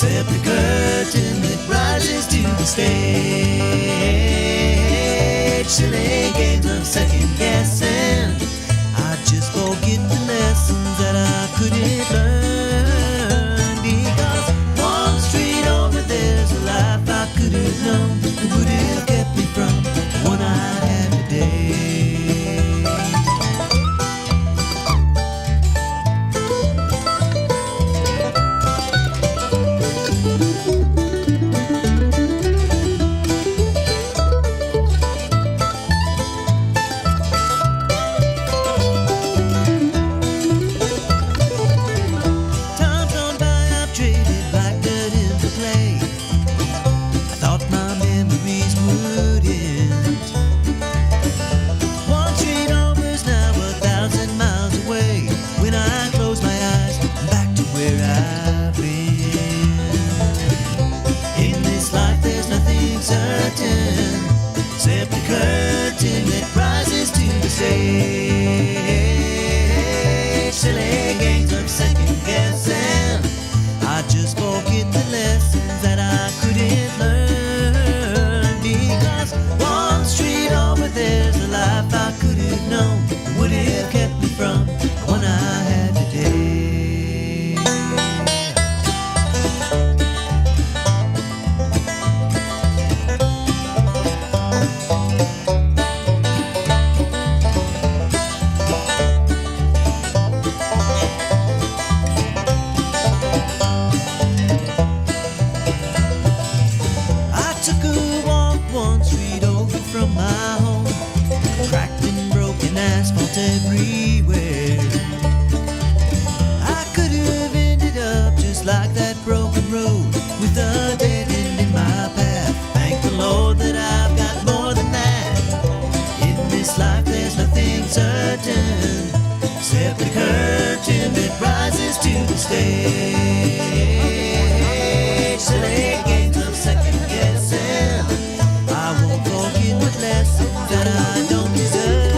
except the curtain that rises to the stage. Silly games of second guessing. I just forget the lessons that I couldn't learn, because one street over there's a life I could have known that would have kept me from the one I had today. Except the curtain that rises to the stage. Silly games of second guessing. I just forget the lessons that I couldn't learn, because one street over there's a life I could have known that would have kept me from the one I had today. From my home, cracked and broken asphalt everywhere. I could have ended up just like that broken road, with a dead end in my path. Thank the Lord that I've got more than that. In this life there's nothing certain, except the curtain that rises to the stage. Silly games of second guessing. I won't forget the lessons that I don't deserve,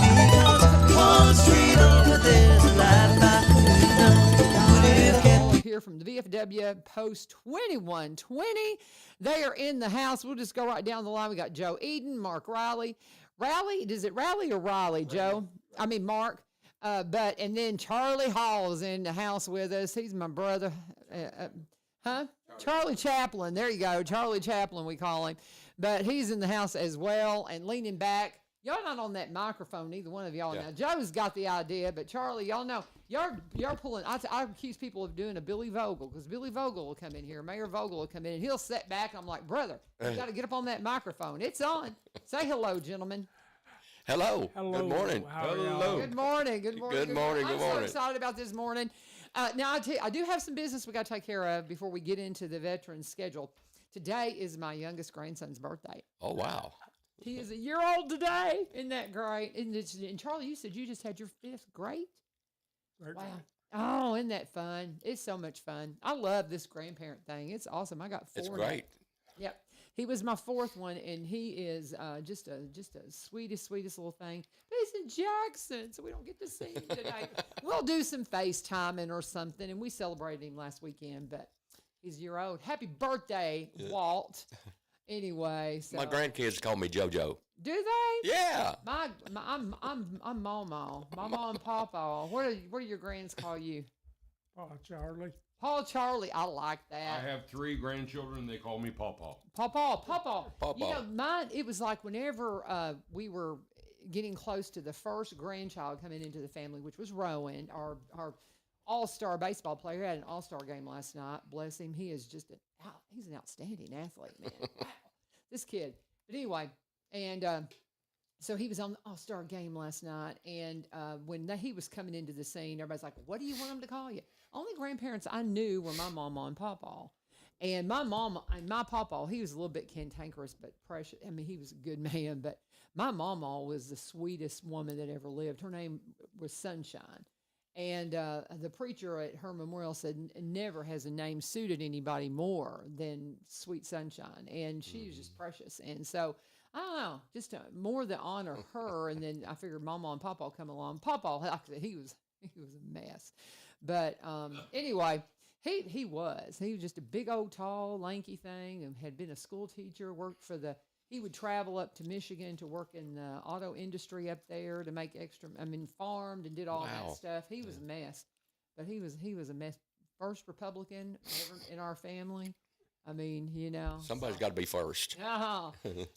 because one street over there's a life I could have known would have kept me. Here from the VFW Post 2120. They are in the house. We'll just go right down the line. We got Joe Eden, Mark Raley. Raley, is it Raley or Raleigh, Joe? I mean, Mark. And then Charlie Hall is in the house with us. He's my brother. Charlie Chaplin. There you go. Charlie Chaplin, we call him. But he's in the house as well and leaning back. Y'all not on that microphone, neither one of y'all. Yeah. Now, Joe's got the idea, but Charlie, y'all know, y'all pulling. I accuse people of doing a Billy Vogel, because Billy Vogel will come in here. Mayor Vogel will come in, and he'll sit back. And I'm like, brother, you got to get up on that microphone. It's on. Say hello, gentlemen. Hello. Hello. Good morning. Hello. Good morning. Good morning. Good morning. I'm so excited about this morning. Now, I do have some business we got to take care of before we get into the veteran schedule. Today is my youngest grandson's birthday. Oh, wow. He is a year old today. Isn't that great? And Charlie, you said you just had your fifth. Great. Wow. Oh, isn't that fun? It's so much fun. I love this grandparent thing. It's awesome. I got 4. It's great. Yep. He was my 4th one, and he is just a sweetest little thing. But he's in Jackson, so we don't get to see him today. We'll do some FaceTiming or something, and we celebrated him last weekend, but he's a year old. Happy birthday, Walt. Anyway, so my grandkids call me JoJo. Do they? Yeah. I'm Mama. Mama and Papa. What do your grands call you? Paul Charlie. Paul Charlie. I like that. I have 3 grandchildren. They call me Pawpaw. Pawpaw. You know, mine, it was like whenever we were getting close to the first grandchild coming into the family, which was Rowan, our all-star baseball player. He had an all-star game last night. Bless him. He is just he's an outstanding athlete, man. Wow. This kid. But anyway, and so he was on the all-star game last night, and when he was coming into the scene, everybody's like, what do you want him to call you? Only grandparents I knew were my mama and pawpaw. And my mama and my pawpaw, he was a little bit cantankerous, but precious. I mean, he was a good man, but my mama was the sweetest woman that ever lived. Her name was Sunshine. And the preacher at her memorial said, never has a name suited anybody more than Sweet Sunshine. And she was just precious. And so, I don't know, just more to honor her. And then I figured Mama and Pawpaw come along. Pawpaw, he was a mess. But anyway, He was just a big old tall lanky thing and had been a school teacher. He would travel up to Michigan to work in the auto industry up there to make extra. I mean, farmed and did all that stuff. He was a mess, but he was a mess. First Republican ever in our family. I mean, Somebody's got to be first.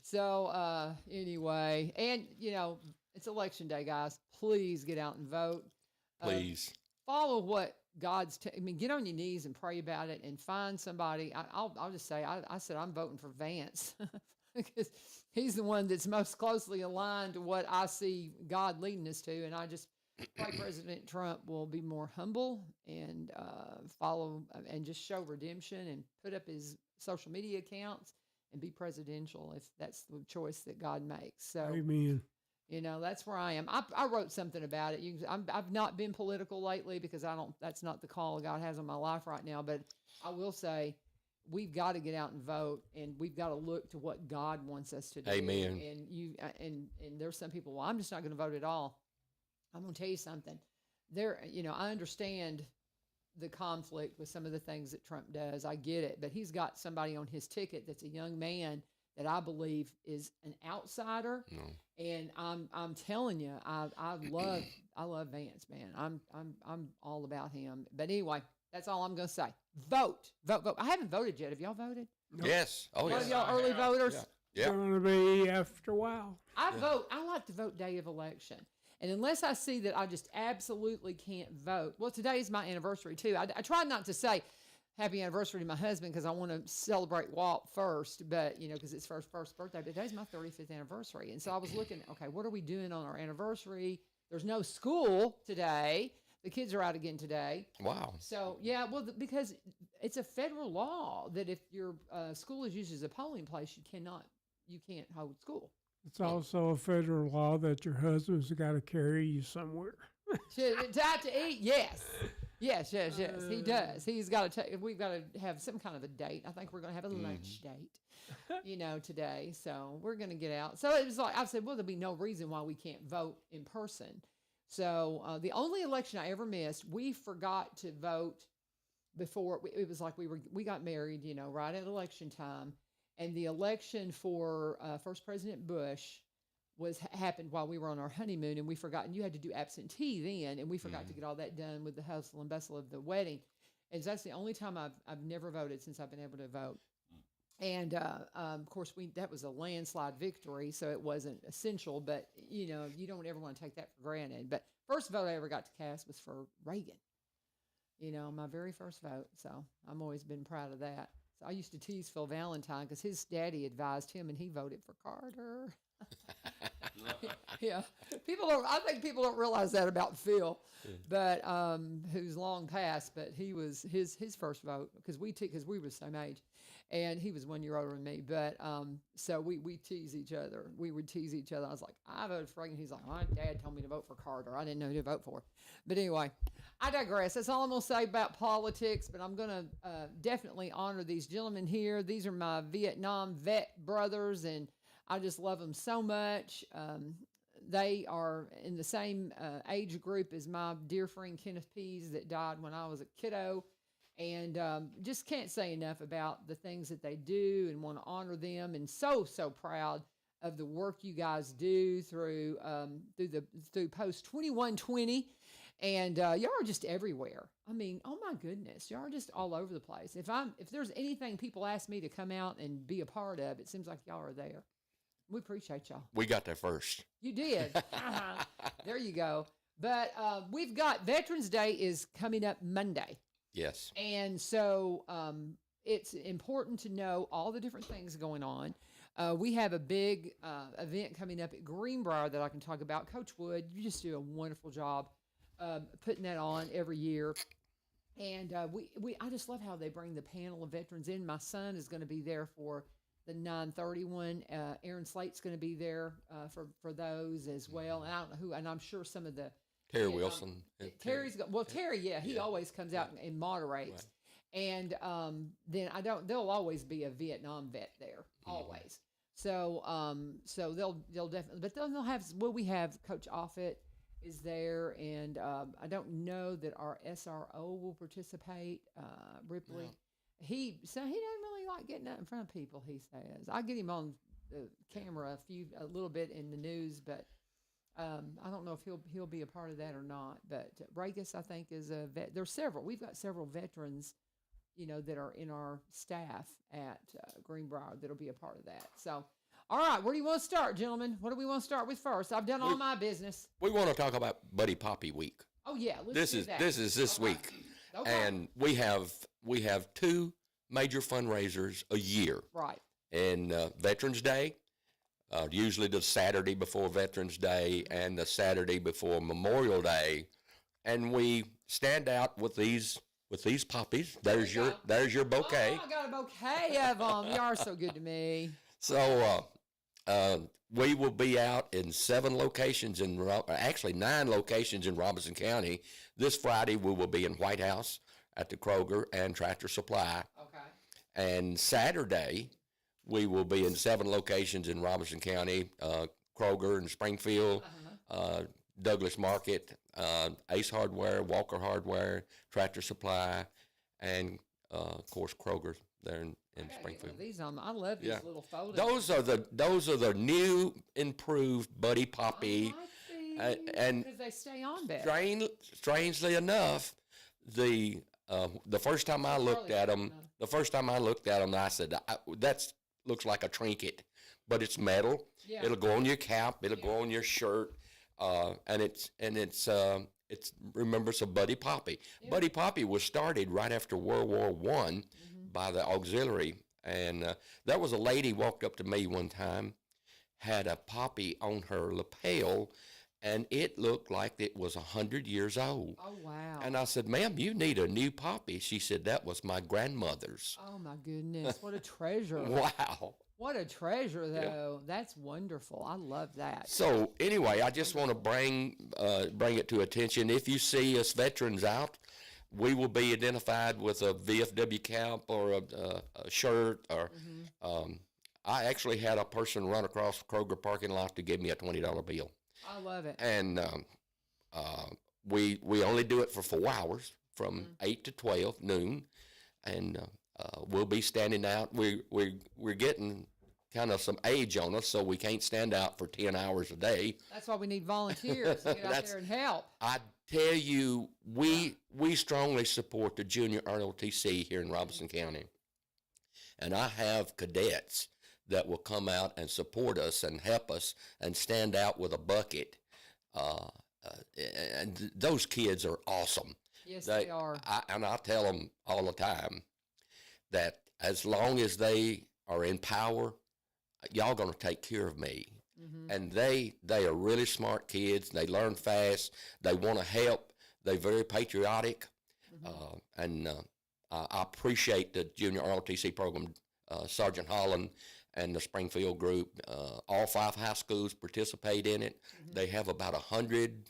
So anyway, and it's election day, guys. Please get out and vote. Please follow what God's. Get on your knees and pray about it, and find somebody. I'll just say, I said I'm voting for Vance because he's the one that's most closely aligned to what I see God leading us to, and I just pray President Trump will be more humble and follow and just show redemption and put up his social media accounts and be presidential if that's the choice that God makes. So, Amen. That's where I am. I wrote something about it. I've not been political lately because that's not the call God has on my life right now. But I will say we've got to get out and vote, and we've got to look to what God wants us to do. Amen. And there's some people, well, I'm just not going to vote at all. I'm going to tell you something. I understand the conflict with some of the things that Trump does. I get it, but he's got somebody on his ticket that's a young man that I believe is an outsider. No. And I'm telling you, I love Vance, man. I'm all about him. But anyway, that's all I'm going to say. Vote. I haven't voted yet. Have y'all voted? Nope. Yes. Oh, One yes. of y'all early voters? Yeah. It's going to be after a while. I vote. I like to vote day of election. And unless I see that I just absolutely can't vote, well, today is my anniversary too. I try not to say happy anniversary to my husband because I want to celebrate Walt first, but because it's first birthday. But today's my 35th anniversary, and so I was looking. Okay, what are we doing on our anniversary? There's no school today. The kids are out again today. Wow. So yeah, well, because it's a federal law that if your school is used as a polling place, you can't hold school. It's also a federal law that your husband's got to carry you somewhere. To eat, yes. Yes, he does. He's got to we've got to have some kind of a date. I think we're going to have a lunch date, today. So we're going to get out. So it was like, I said, well, there'll be no reason why we can't vote in person. So the only election I ever missed, we forgot to vote before. It was like we got married, right at election time. And the election for first President Bush happened while we were on our honeymoon, and we forgot. And you had to do absentee then, and we forgot to get all that done with the hustle and bustle of the wedding. And so that's the only time I've never voted since I've been able to vote. And of course, that was a landslide victory, so it wasn't essential. But you don't ever want to take that for granted. But first vote I ever got to cast was for Reagan. My very first vote. So I've always been proud of that. So I used to tease Phil Valentine because his daddy advised him, and he voted for Carter. Yeah, I think people don't realize that about Phil, but who's long past. But he was his first vote because we were the same age, and he was 1 year older than me. But so we tease each other. We would tease each other. I was like, I voted for Reagan. He's like, my dad told me to vote for Carter. I didn't know who to vote for. But anyway, I digress. That's all I'm going to say about politics. But I'm going to definitely honor these gentlemen here. These are my Vietnam vet brothers, and I just love them so much. They are in the same age group as my dear friend Kenneth Pease that died when I was a kiddo. And just can't say enough about the things that they do and want to honor them. And so proud of the work you guys do through Post 2120. And y'all are just everywhere. I mean, oh my goodness, y'all are just all over the place. If there's anything people ask me to come out and be a part of, it seems like y'all are there. We appreciate y'all. We got there first. You did. There you go. But we've got Veterans Day is coming up Monday. Yes. And so it's important to know all the different things going on. We have a big event coming up at Greenbrier that I can talk about. Coach Wood, you just do a wonderful job putting that on every year. And I just love how they bring the panel of veterans in. My son is going to be there for the 931. Aaron Slate's going to be there for those as well. And I don't know who, and I'm sure some of the Terry Wilson. Terry, he always comes out and moderates. Right. And then there'll always be a Vietnam vet there, always. So they'll definitely, but then we have Coach Offit, is there, and I don't know that our SRO will participate. Ripley, he doesn't really like getting out in front of people. He says I get him on the camera a little bit in the news, but I don't know if he'll be a part of that or not. But Ragus, I think, is a vet. There's several. We've got several veterans, that are in our staff at Greenbrier that'll be a part of that. So. All right, where do you want to start, gentlemen? What do we want to start with first? I've done all my business. We want to talk about Buddy Poppy Week. Oh yeah, let's This do is that. this week, Okay. and we have 2 major fundraisers a year. Right. And Veterans Day, usually the Saturday before Veterans Day and the Saturday before Memorial Day, and we stand out with these poppies. There's your bouquet. Oh, I got a bouquet of them. You are so good to me. So we will be out in 7 locations actually 9 locations in Robinson County. This Friday we will be in White House at the Kroger and Tractor Supply. Okay. And Saturday we will be in 7 locations in Robinson County, Kroger and Springfield, Douglas Market, Ace Hardware, Walker Hardware, Tractor Supply, and of course Kroger there in Springfield. These I love these little folders. Those are the new improved Buddy Poppy, I like these, and because they stay on better. strangely enough, the first time I looked at them, I said that looks like a trinket, but it's metal. Yeah. It'll go on your cap. It'll go on your shirt, and it's remembers of Buddy Poppy. Yeah. Buddy Poppy was started right after World War I by the auxiliary, and there was a lady walked up to me one time, had a poppy on her lapel, and it looked like it was 100 years old. Oh, wow. And I said, ma'am, you need a new poppy. She said, that was my grandmother's. Oh, my goodness. What a treasure. Wow. What a treasure, though. Yeah. That's wonderful. I love that. So anyway, I just want to bring it to attention. If you see us veterans out, we will be identified with a VFW cap or a shirt. Or I actually had a person run across the Kroger parking lot to give me a $20 bill. I love it. And we only do it for 4 hours, from 8 to 12 noon, and we'll be standing out. We're getting kind of some age on us, so we can't stand out for 10 hours a day. That's why we need volunteers to get out there and help. I tell you, we strongly support the junior ROTC here in Robinson County, and I have cadets that will come out and support us and help us and stand out with a bucket. And those kids are awesome. Yes, they are. I tell them all the time that as long as they are in power, y'all going to take care of me. And they are really smart kids. They learn fast. They want to help. They're very patriotic. And I appreciate the junior ROTC program, Sergeant Holland and the Springfield group. All 5 high schools participate in it. They have about 100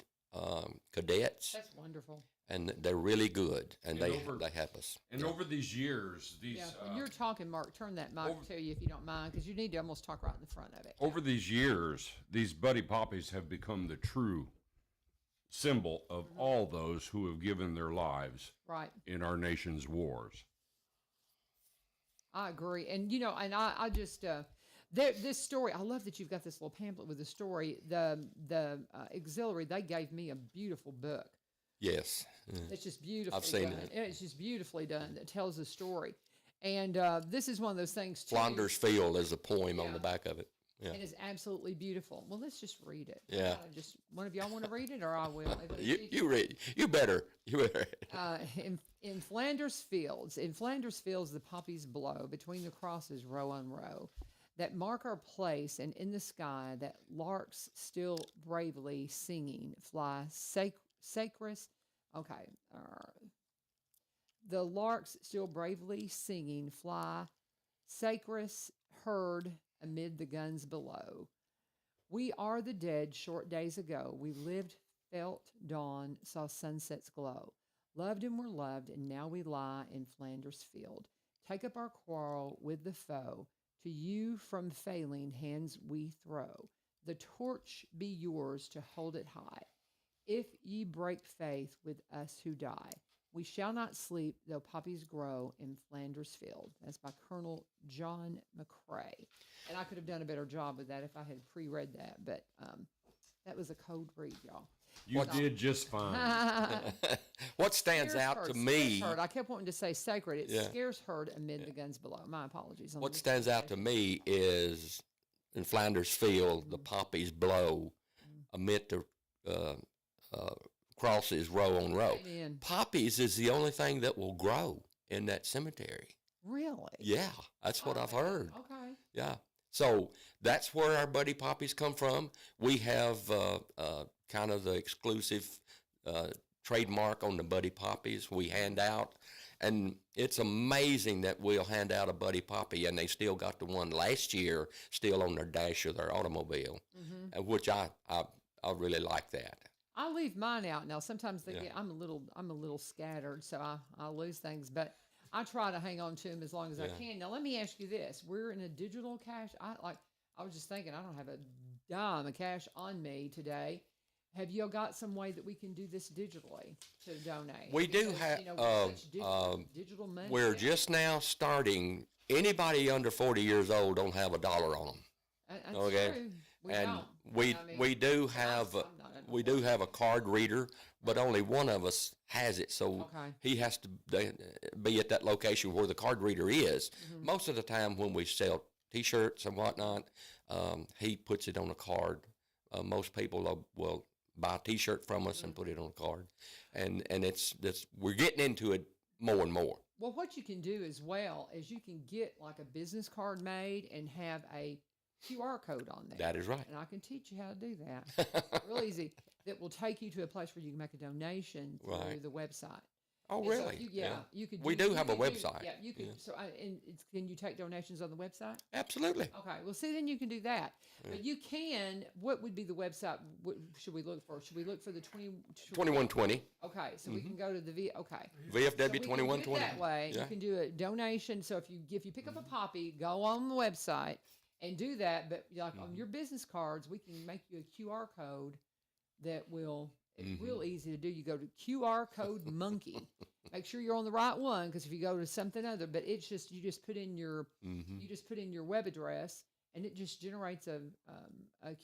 cadets. That's wonderful. And they're really good, and they help us. And over these years, when you're talking, Mark, turn that mic to you if you don't mind, because you need to almost talk right in the front of it. over these years, these Buddy Poppies have become the true symbol of all those who have given their lives in our nation's wars. I agree. And, and I just, this story, I love that you've got this little pamphlet with the story. The auxiliary, they gave me a beautiful book. Yes. It's just beautifully I've seen done. it. It's just beautifully done that tells a story. And this is one of those things, too. Flanders Field is a poem on the back of it. Yeah. It is absolutely beautiful. Well, let's just read it. Yeah. Just one of y'all want to read it, or I will. You read. You better. In Flanders Fields, the poppies blow between the crosses, row on row, that mark our place, and in the sky, that larks still bravely singing fly sacrus. Okay. The larks still bravely singing fly sacrus heard amid the guns below. We are the dead short days ago. We lived, felt dawn, saw sunsets glow. Loved and were loved, and now we lie in Flanders Field. Take up our quarrel with the foe. To you from failing hands we throw. The torch be yours to hold it high. If ye break faith with us who die, we shall not sleep, though poppies grow in Flanders Field. That's by Colonel John McCrae. And I could have done a better job with that if I had pre-read that, but that was a code read, y'all. You did just fine. What stands out to me? I kept wanting to say sacred. It scarce heard amid the guns below. My apologies. What stands out to me is in Flanders Field, the poppies blow amid the crosses row on row. Amen. Poppies is the only thing that will grow in that cemetery. Really? Yeah, that's what I've heard. Okay. Yeah. So that's where our buddy poppies come from. We have kind of the exclusive trademark on the buddy poppies we hand out. And it's amazing that we'll hand out a buddy poppy, and they still got the one last year still on their dash of their automobile, which I really like that. I leave mine out now. Sometimes they get. I'm a little scattered, so I lose things, but I try to hang on to them as long as I can. Now, let me ask you this: we're in a digital cash. I was just thinking, I don't have a dime of cash on me today. Have you got some way that we can do this digitally to donate? We do have digital money. We're just now starting. Anybody under 40 years old don't have $1 on them. That's okay, true. We do have a card reader, but only one of us has it. So he has to be at that location where the card reader is. Most of the time when we sell T-shirts and whatnot, he puts it on a card. Most people will buy a T-shirt from us and put it on a card, and it's we're getting into it more and more. Well, what you can do as well is you can get like a business card made and have a QR code on there. That is right. And I can teach you how to do that. Real easy. That will take you to a place where you can make a donation through the website. Oh, and really? So you could. We do have a website. You could. So, can you take donations on the website? Absolutely. Okay. Well, see, then you can do that. But you can. What would be the website? What should we look for? Should we look for the 2120? Okay. So we can go to the VFW so 2120. That way, you can do a donation. So if you pick up a poppy, go on the website and do that. But like on your business cards, we can make you a QR code that will. It's real easy to do. You go to QR code monkey. Make sure you're on the right one, because if you go to something other, but it's just you just put in your web address, and it just generates a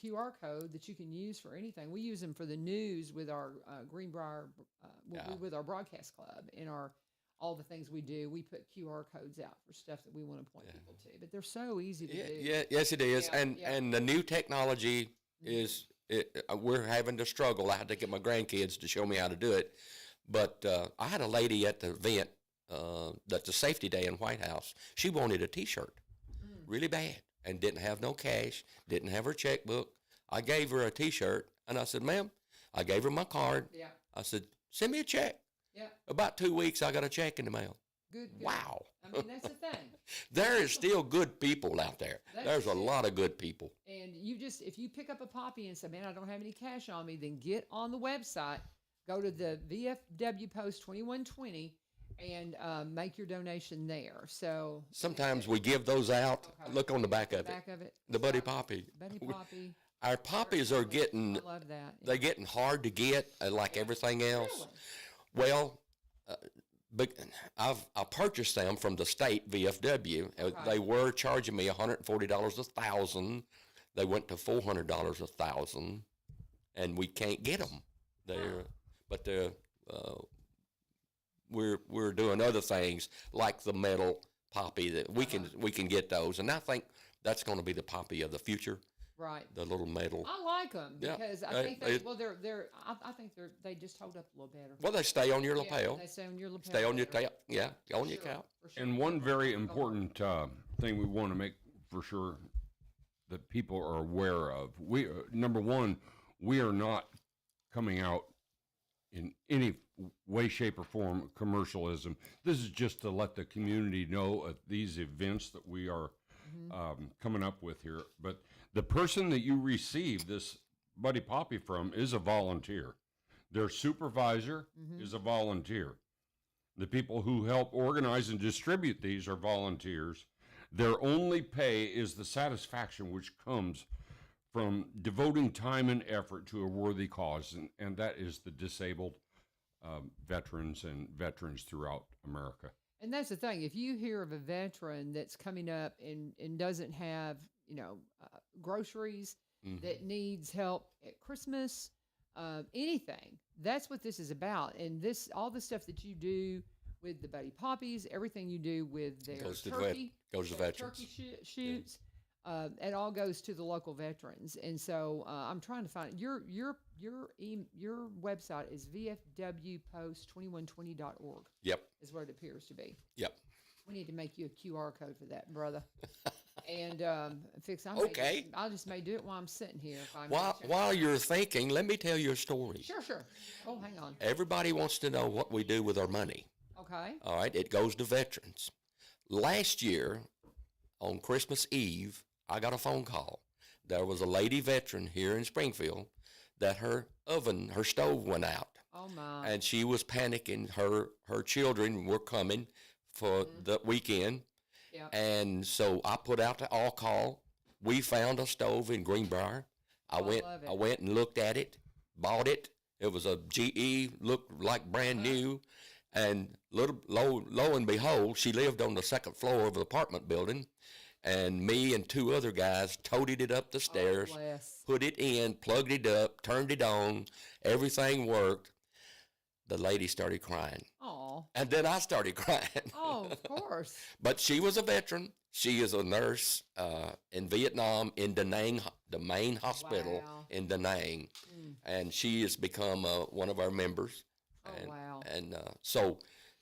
QR code that you can use for anything. We use them for the news with our Greenbrier with our broadcast club and all the things we do. We put QR codes out for stuff that we want to point people to, but they're so easy to do. Yeah, yes, it is. And the new technology is. We're having to struggle. I had to get my grandkids to show me how to do it. But I had a lady at the event, that's a safety day in White House. She wanted a T-shirt really bad and didn't have no cash, didn't have her checkbook. I gave her a T-shirt, and I said, ma'am, I gave her my card. Yeah. I said, send me a check. Yeah. About 2 weeks, I got a check in the mail. Good. Wow. I mean, that's the thing. There is still good people out there. There's a lot of good people. And if you pick up a poppy and say, man, I don't have any cash on me, then get on the website, go to the VFW Post 2120, and make your donation there. So sometimes we give those out. Okay. Look on the back of it. The Buddy Poppy. Buddy Poppy. Our poppies are getting. I love that. They're getting hard to get, like everything else. Really? Well. But I purchased them from the state VFW. Okay. They were charging me $140 a thousand. They went to $400 a thousand, and we can't get them there. But we're doing other things like the metal poppy that we can get those, and I think that's going to be the poppy of the future. Right. The little metal. I like them because I think I think they just hold up a little better. Well, they stay on your lapel. They stay on your lapel. Stay on your tail. Yeah, on your cow. Sure. And one very important thing we want to make for sure that people are aware of. Number one, we are not coming out in any way, shape, or form commercialism. This is just to let the community know of these events that we are coming up with here. But the person that you receive this Buddy Poppy from is a volunteer. Their supervisor is a volunteer. The people who help organize and distribute these are volunteers. Their only pay is the satisfaction which comes from devoting time and effort to a worthy cause, and that is the disabled veterans and veterans throughout America. And that's the thing. If you hear of a veteran that's coming up and doesn't have, groceries, that needs help at Christmas, anything, that's what this is about. And all the stuff that you do with the Buddy Poppies, everything you do with their Goes to turkey, veterans. turkey shoots, it all goes to the local veterans. And so I'm trying to find your website is vfwpost2120.org. Yep. Is what it appears to be. Yep. We need to make you a QR code for that, brother. And fix. Okay. I just may do it while I'm sitting here. If I'm While you're thinking, let me tell you a story. Sure. Oh, hang on. Everybody wants to know what we do with our money. Okay. All right, it goes to veterans. Last year, on Christmas Eve, I got a phone call. There was a lady veteran here in Springfield that her stove went out. Oh, my. And she was panicking. Her children were coming for the weekend. Yep. And so I put out the all call. We found a stove in Greenbrier. I love it. went and looked at it, bought it. It was a GE, looked like brand new. And lo and behold, she lived on the second floor of the apartment building. And me and two other guys toted it up the stairs, put it in, plugged it up, turned it on. Everything worked. The lady started crying. Oh. And then I started crying. Oh, of course. But she was a veteran. She is a nurse in Vietnam in Da Nang, the main hospital in Da Nang. And she has become one of our members. Oh, wow. And so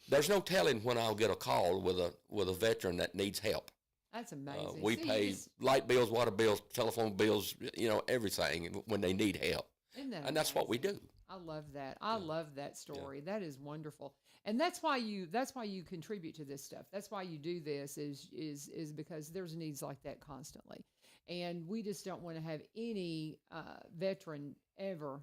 there's no telling when I'll get a call with a veteran that needs help. That's amazing. We pay light bills, water bills, telephone bills, everything when they need help. And that's what we do. I love that. I love that story. That is wonderful. And that's why you contribute to this stuff. That's why you do this is because there's needs like that constantly. And we just don't want to have any veteran ever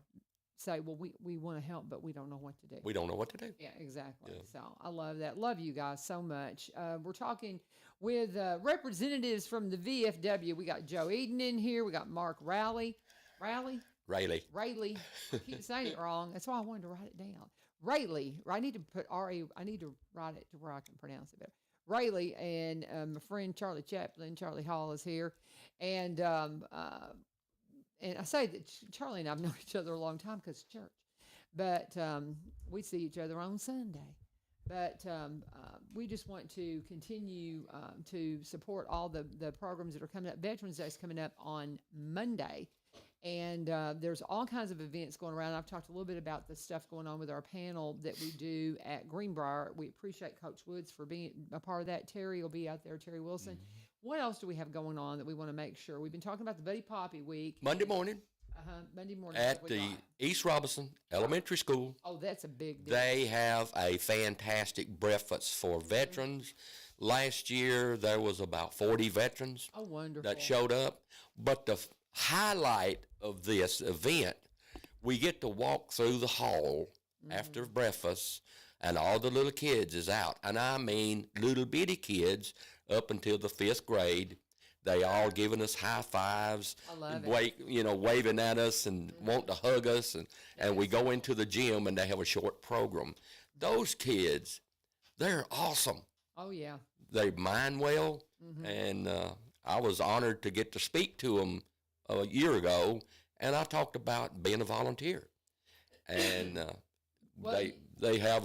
say, well, we want to help, but we don't know what to do. We don't know what to do. Yeah, exactly. Yeah. So I love that. Love you guys so much. We're talking with representatives from the VFW. We got Joe Eden in here. We got Mark Raley. Raley. I keep saying it wrong. That's why I wanted to write it down. Raley. I need to put R-A. I need to write it to where I can pronounce it better. Raley and my friend Charlie Hall is here. And I say that Charlie and I have known each other a long time because church. But we see each other on Sunday. But we just want to continue to support all the programs that are coming up. Veterans Day is coming up on Monday. And there's all kinds of events going around. I've talked a little bit about the stuff going on with our panel that we do at Greenbrier. We appreciate Coach Woods for being a part of that. Terry will be out there, Terry Wilson. Mm-hmm. What else do we have going on that we want to make sure? We've been talking about the Buddy Poppy Week. Monday morning. Monday morning. At the East Robinson Elementary School. Oh, that's a big deal. They have a fantastic breakfast for veterans. Last year, there was about 40 veterans that showed up. But the highlight of this event, we get to walk through the hall after breakfast, and all the little kids is out. And I mean little bitty kids up until the 5th grade. They all giving us high fives, waving at us and want to hug us. And we go into the gym and they have a short program. Those kids, they're awesome. Oh, yeah. They mind well. And I was honored to get to speak to them a year ago, and I talked about being a volunteer. And they have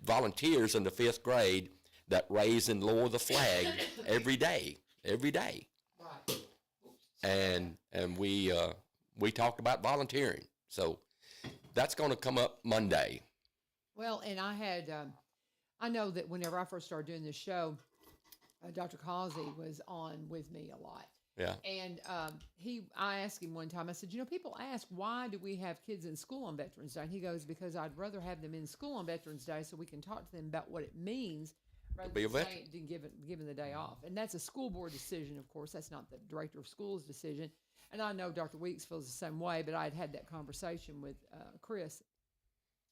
volunteers in the 5th grade that raise and lower the flag every day. Right. And we talked about volunteering. So that's going to come up Monday. Well, and I know that whenever I first started doing this show, Dr. Causey was on with me a lot. Yeah. And I asked him one time, I said, people ask, why do we have kids in school on Veterans Day? And he goes, because I'd rather have them in school on Veterans Day so we can talk to them about what it means rather be a than veteran. giving the day off. And that's a school board decision, of course. That's not the director of schools decision. And I know Dr. Weeks feels the same way, but I'd had that conversation with Chris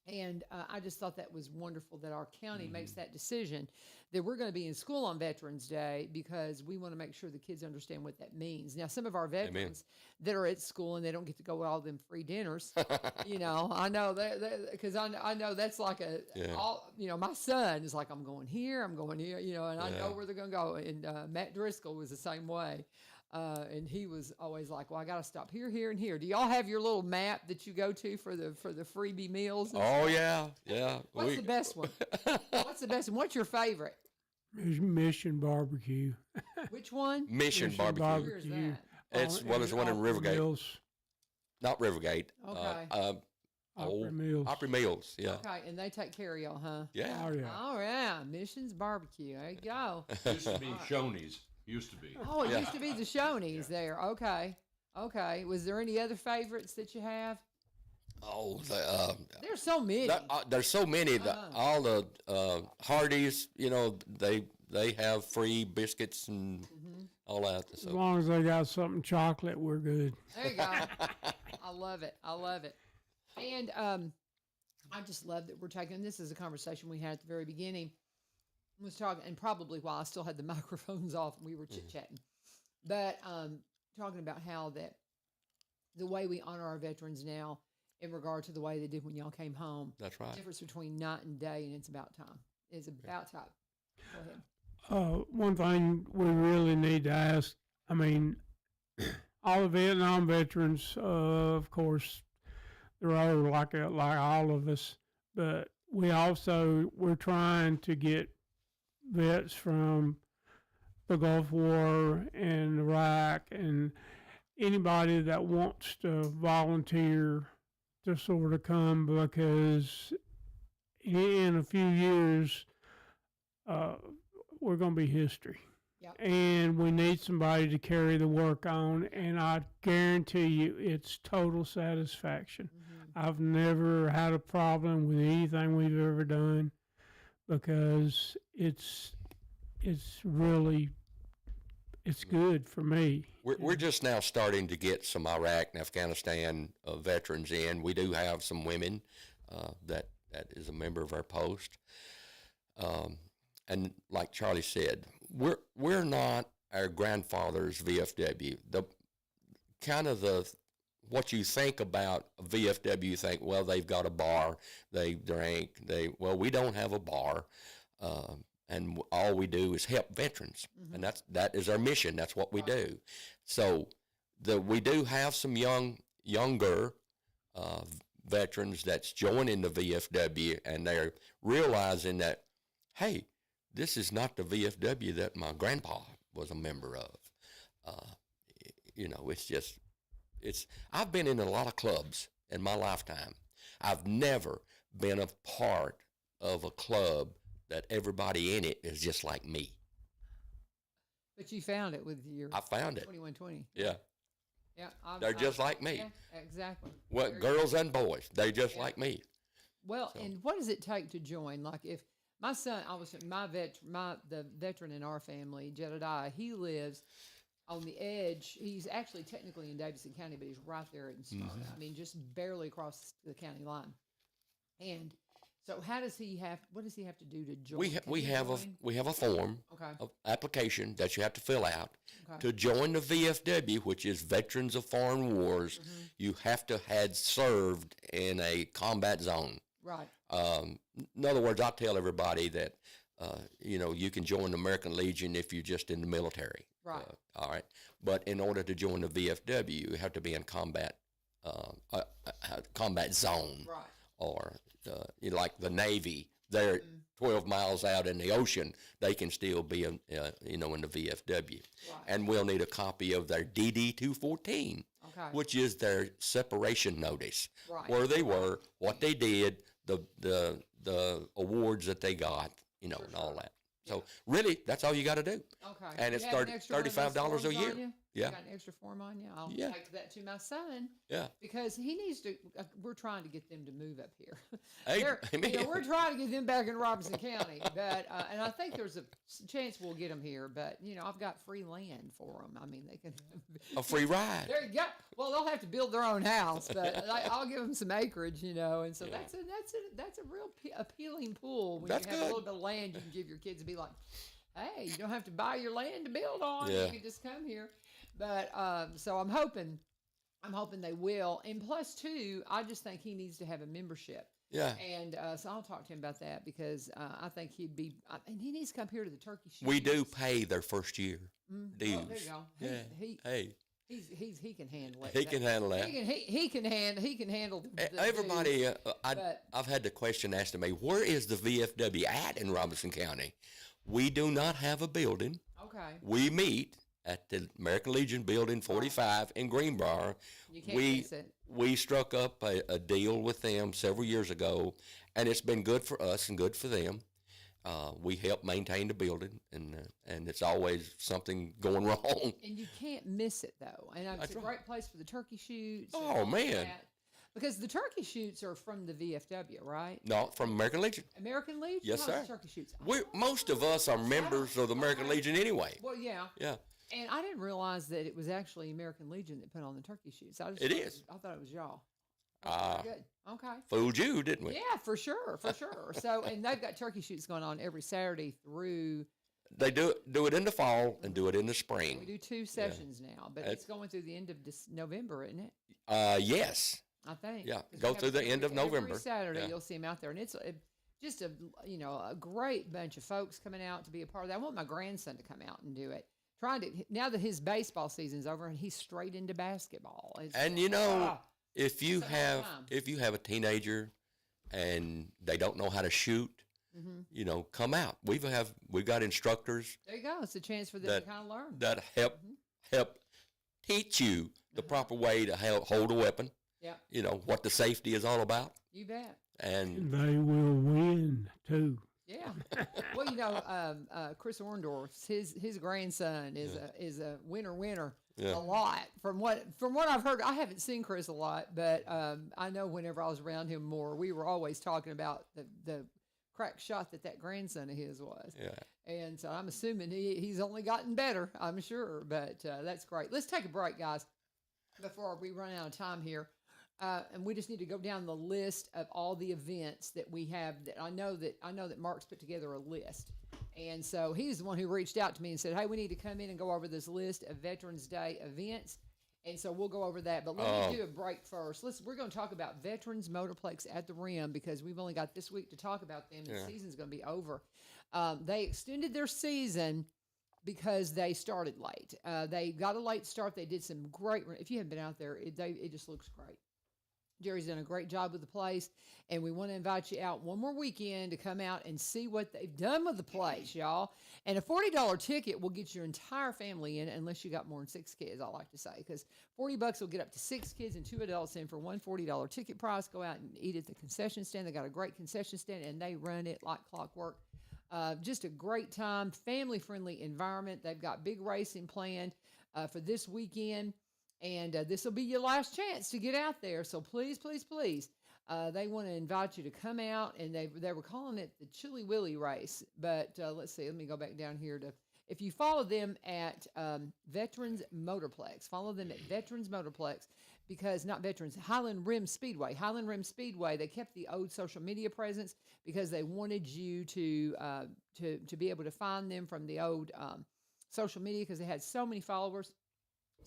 And I just thought that was wonderful that our county makes that decision that we're going to be in school on Veterans Day because we want to make sure the kids understand what that means. Now, some of our veterans that are at school and they don't get to go to all them free dinners, I know that because I know that's like my son is like, I'm going here, and I know where they're going to go. And Matt Driscoll was the same way. And he was always like, well, I got to stop here, here, and here. Do y'all have your little map that you go to for the freebie meals? And Oh, stuff? yeah. What's the best one? What's the best one? What's your favorite? Mission Barbecue. Which one? Mission Barbecue. Where's that? There's one in Rivergate. Mills. Not Rivergate. Okay. Opry Mills, yeah. Okay, and they take care of y'all, huh? Yeah. Oh, yeah. All right, Mission's Barbecue. There you go. Used to be Shoney's. Used to be. Oh, it used to be the Shoney's there. Okay. Was there any other favorites that you have? Oh, There's so many. there's so many. All the Hardee's, they have free biscuits and all that. As So. long as they got something chocolate, we're good. There you go. I love it. And I just love that we're taking this as a conversation we had at the very beginning. Was talking, and probably while I still had the microphones off and we were chit-chatting, but talking about how that the way we honor our veterans now in regard to the way they did when y'all came home. That's right. The difference between night and day, and it's about time. It's about time. Go ahead. One thing we really need to ask, I mean, all the Vietnam veterans, of course, they're old like all of us, but we're trying to get vets from the Gulf War and Iraq and anybody that wants to volunteer to sort of come, because in a few years we're going to be history. Yep. And we need somebody to carry the work on, and I guarantee you it's total satisfaction. I've never had a problem with anything we've ever done, because it's really good for me. We're just now starting to get some Iraq and Afghanistan veterans in. We do have some women that is a member of our post, and like Charlie said, we're not our grandfather's VFW. What you think about a VFW, you think, well, they've got a bar, they drink, well, we don't have a bar, and all we do is help veterans, and that is our mission. That's what we do. So we do have some younger veterans that's joining the VFW, and they're realizing that, hey, this is not the VFW that my grandpa was a member of. I've been in a lot of clubs in my lifetime. I've never been a part of a club that everybody in it is just like me. But you found it with your I found it. 2120. Yeah. Yeah. They're just like me. Yeah, exactly. Well, girls and boys, they're just like me. Well, and what does it take to join? Like if my son, the veteran in our family, Jedediah, he lives on the edge. He's actually technically in Davidson County, but he's right there in Sparta. I mean, just barely across the county line. And so what does he have to do to join? We have a form of application that you have to fill out to join the VFW, which is Veterans of Foreign Wars. You have to had served in a combat zone. Right. In other words, I tell everybody that you can join the American Legion if you're just in the military. Right. All right. But in order to join the VFW, you have to be in combat zone. Right. Or like the Navy, they're 12 miles out in the ocean. They can still be in the VFW. Right. And we'll need a copy of their DD-214, which is their separation notice, where they were, what they did, the awards that they got, and all that. So really, that's all you got to do. Okay. And it's $35 a year. Yeah. Got an extra form on you? I'll Yeah. take that to my son. Yeah. Because he needs to. We're trying to get them to move up here. Hey, We're trying to get them back in Robinson County, but and I think there's a chance we'll get them here. But I've got free land for them. I mean, they can a free ride. There you go. Well, they'll have to build their own house, but I'll give them some acreage, and so that's a real appealing pool when That's you have good. a little bit of land you can give your kids and be like, hey, you don't have to buy your land to build on. Yeah. You can just come here. But so I'm hoping they will. And plus, too, I just think he needs to have a membership. Yeah. And so I'll talk to him about that because I think he'd be, and he needs to come here to the turkey shoot. We do pay their first year dues. Oh, there you go. He can handle it. He can handle that. He can handle the Everybody, dues. But- I've had the question asked to me, where is the VFW at in Robinson County? We do not have a building. Okay. We meet at the American Legion Building 45 in Greenbrier. You can't miss it. We struck up a deal with them several years ago, and it's been good for us and good for them. We help maintain the building, and it's always something going wrong. And you can't miss it, though. And it's a great place for the turkey shoots. and Oh, all man. that. Because the turkey shoots are from the VFW, right? No, from American Legion. American Legion? Yes, What are sir. the turkey shoots? Most of us are members of the American Legion anyway. Well, yeah. Yeah. And I didn't realize that it was actually American Legion that put on the turkey shoots. I thought it was y'all. Good. Okay. Fooled you, didn't we? Yeah, for sure. So, and they've got turkey shoots going on every Saturday through. They do it in the fall and do it in the We spring. do 2 sessions now, but it's going through the end of November, isn't it? Yes. I think. Yeah, 'Cause go we have through the end of November. Every Saturday, Yeah. you'll see them out there, and it's just a great bunch of folks coming out to be a part of that. I want my grandson to come out and do it. Now that his baseball season's over, and he's straight into basketball. And if you have a teenager and they don't know how to shoot, come out. We've got instructors there you go. It's a chance for them to kind of learn. that help teach you the proper way to hold a weapon. Yeah, What the safety is all about. you bet. And They will win too. Yeah. Well, Chris Orndorff, his grandson is a winner Yeah. a lot. From what I've heard, I haven't seen Chris a lot, but I know whenever I was around him more, we were always talking about the crack shot that grandson of his was. yeah. And so I'm assuming he's only gotten better, I'm sure. But that's great. Let's take a break, guys, before we run out of time here. And we just need to go down the list of all the events that we have. That I know that Mark's put together a list, and so he's the one who reached out to me and said, "Hey, we need to come in and go over this list of Veterans Day events." And so we'll go over that. But let me do a break first. We're going to talk about Veterans Motorplex at the Rim because we've only got this week to talk about them. And the season's going to be over. They extended their season because they started late. They got a late start. They did some great. If you haven't been out there, it just looks great. Jerry's done a great job with the place, and we want to invite you out one more weekend to come out and see what they've done with the place, y'all. And a $40 ticket will get your entire family in, unless you got more than 6 kids, I like to say, because $40 will get up to 6 kids and 2 adults in for one $40 ticket price. Go out and eat at the concession stand. They got a great concession stand, and they run it like clockwork. Just a great time, family-friendly environment. They've got big racing planned for this weekend. And this will be your last chance to get out there. So please, please, please, they want to invite you to come out. And they were calling it the Chili Willy race. But let's see. Let me go back down here if you follow them at Veterans Motorplex, because not Veterans, Highland Rim Speedway. Highland Rim Speedway, they kept the old social media presence because they wanted you to be able to find them from the old social media because they had so many followers.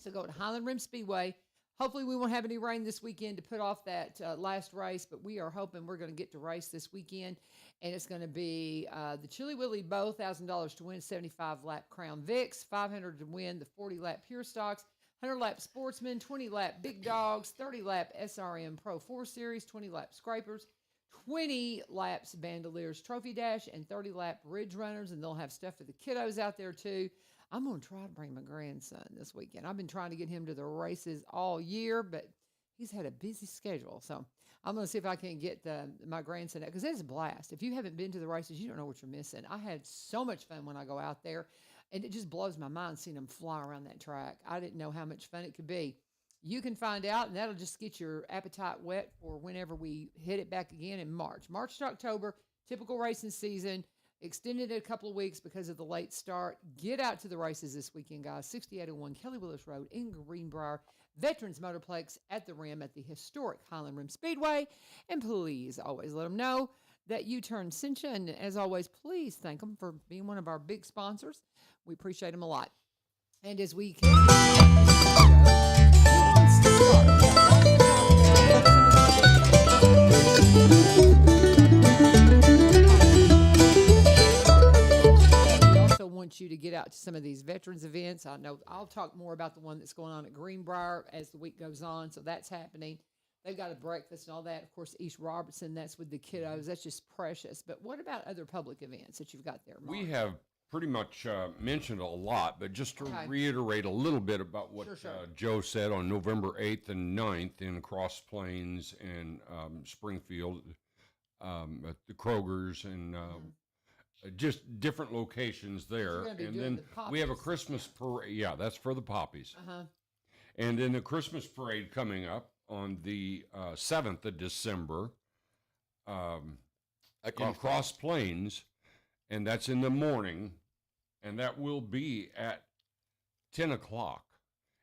So go to Highland Rim Speedway. Hopefully we won't have any rain this weekend to put off that last race, but we are hoping we're going to get to race this weekend. And it's going to be the Chili Willy Bow, $1,000 to win, 75-lap Crown Vics, $500 to win the 40-lap Pure Stocks, 100-lap Sportsman, 20-lap Big Dogs, 30-lap SRM Pro 4 Series, 20-lap Scrapers, 20 laps Bandoliers Trophy Dash, and 30-lap Ridge Runners. And they'll have stuff for the kiddos out there, too. I'm going to try to bring my grandson this weekend. I've been trying to get him to the races all year, but he's had a busy schedule. So I'm going to see if I can get my grandson, because it's a blast. If you haven't been to the races, you don't know what you're missing. I had so much fun when I go out there, and it just blows my mind seeing them fly around that track. I didn't know how much fun it could be. You can find out, and that'll just get your appetite wet for whenever we hit it back again in March. March to October, typical racing season. Extended it a couple of weeks because of the late start. Get out to the races this weekend, guys. 6801 Kelly Willis Road in Greenbrier. Veterans Motorplex at the Rim at the historic Highland Rim Speedway. And please always let them know that U-Turn sent you. And as always, please thank them for being one of our big sponsors. We appreciate them a lot. And as we continue, want you to get out to some of these veterans events. I know I'll talk more about the one that's going on at Greenbrier as the week goes on. So that's happening. They've got a breakfast and all that. Of course, East Robertson, that's with the kiddos. That's just precious. But what about other public events that you've got there, Mark? We have pretty much mentioned a lot, but just to reiterate a little bit about what Joe said on November 8th and 9th in Cross Plains and Springfield at the Kroger's and just different locations there. And then we have a Christmas parade. Yeah, that's for the poppies. And then the Christmas parade coming up on the 7th of December in Cross Plains, and that's in the morning, and that will be at 10 o'clock.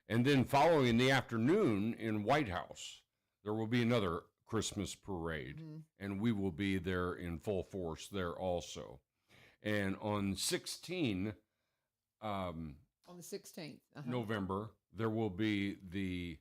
And then following in the afternoon in White House, there will be another Christmas parade, and we will be there in full force there also. And on 16, on the 16th, November, there will be the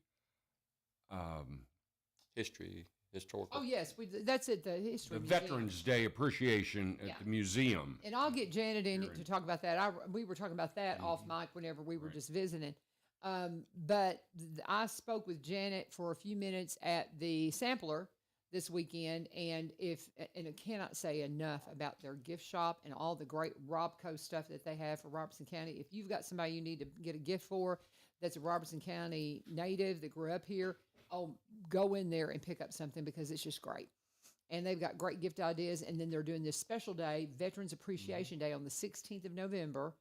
historical. Oh yes, that's it. The history. The museum. Veterans Day appreciation at the museum. And I'll get Janet in to talk about that. We were talking about that off mic whenever we were just visiting. But I spoke with Janet for a few minutes at the sampler this weekend, and I cannot say enough about their gift shop and all the great Robco stuff that they have for Robertson County. If you've got somebody you need to get a gift for that's a Robertson County native that grew up here, go in there and pick up something because it's just great. And they've got great gift ideas. And then they're doing this special day, Veterans Appreciation Day, on the 16th of November.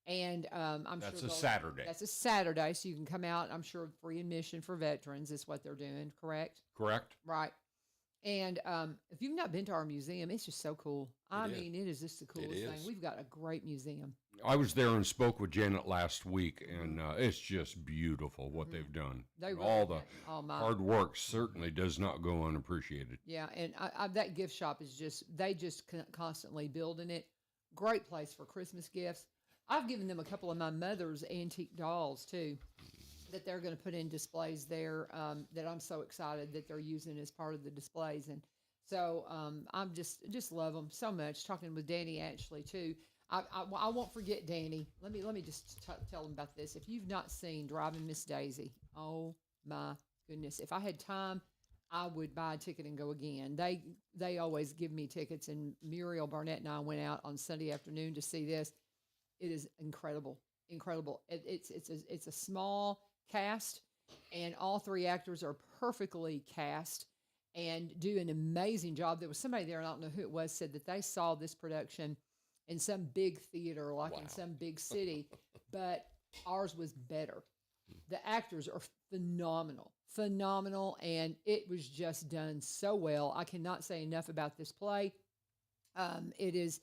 And I'm that's sure a Saturday. That's a Saturday, so you can come out. I'm sure free admission for veterans is what they're doing. Correct. Right. And if you've not been to our museum, it's just so cool. I mean, it is just the coolest thing. We've got a great museum. I was there and spoke with Janet last week, and it's just beautiful what they've done. Really all the hard work certainly does not go unappreciated. Yeah, and that gift shop is they just constantly building it. Great place for Christmas gifts. I've given them a couple of my mother's antique dolls, too, that they're going to put in displays there that I'm so excited that they're using as part of the displays. And so I'm just love them so much. Talking with Danny actually too. I won't forget Danny. Let me just tell them about this. If you've not seen Driving Miss Daisy, oh my goodness. If I had time, I would buy a ticket and go again. They always give me tickets, and Muriel Barnett and I went out on Sunday afternoon to see this. It is incredible. It's a small cast, and all three actors are perfectly cast and do an amazing job. There was somebody there, I don't know who it was, said that they saw this production in some big theater, like in some big city, but ours was better. The actors are phenomenal, and it was just done so well. I cannot say enough about this play. It is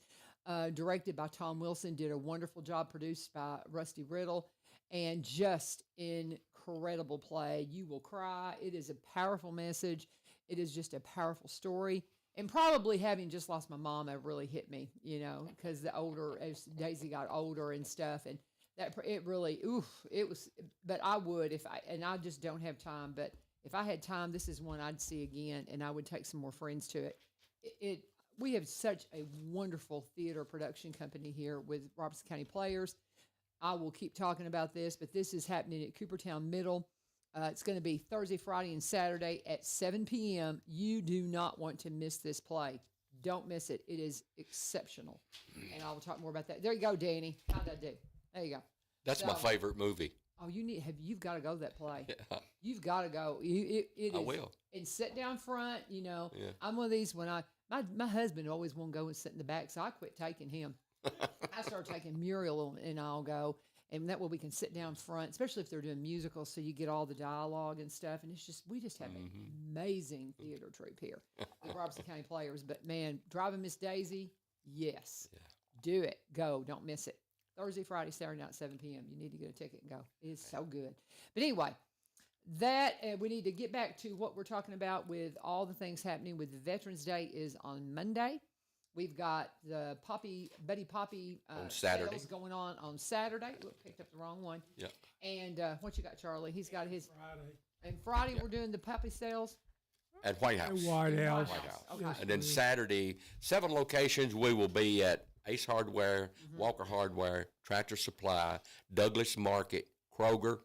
directed by Tom Wilson, did a wonderful job, produced by Rusty Riddle, and just incredible play. You will cry. It is a powerful message. It is just a powerful story. And probably having just lost my mama really hit me, because as Daisy got older and stuff, and that it really, it was. But I would and I just don't have time. But if I had time, this is one I'd see again, and I would take some more friends to it. We have such a wonderful theater production company here with Robertson County Players. I will keep talking about this, but this is happening at Coopertown Middle. It's going to be Thursday, Friday, and Saturday at 7 p.m. You do not want to miss this play. Don't miss it. It is exceptional. And I will talk more about that. There you go, Danny. How'd I do? There you go. That's my favorite movie. Oh, you've got to go to that play. Yeah. You've got to go. It is. I will. And sit down front. Yeah. I'm one of these my husband always want to go and sit in the back, so I quit taking him. I started taking Muriel, and I'll go, and that way we can sit down front, especially if they're doing musicals, so you get all the dialogue and stuff. And we just have an amazing theater troupe here, the Robertson County Players. But man, Driving Miss Daisy, yes, do it, go, don't miss it. Thursday, Friday, Saturday night, 7 p.m. You need to get a ticket and go. It is so good. But anyway, we need to get back to what we're talking about with all the things happening with Veterans Day is on Monday. We've got the Betty Poppy on Saturday sales going on Saturday. Look, picked up the wrong one. Yeah. And what you got, Charlie? He's got his Friday. And Friday we're doing the puppy sales at White House. White House. Okay. Yes, And then please. Saturday, 7 locations. We will be at Ace Hardware, Walker Hardware, Tractor Supply, Douglas Market, Kroger,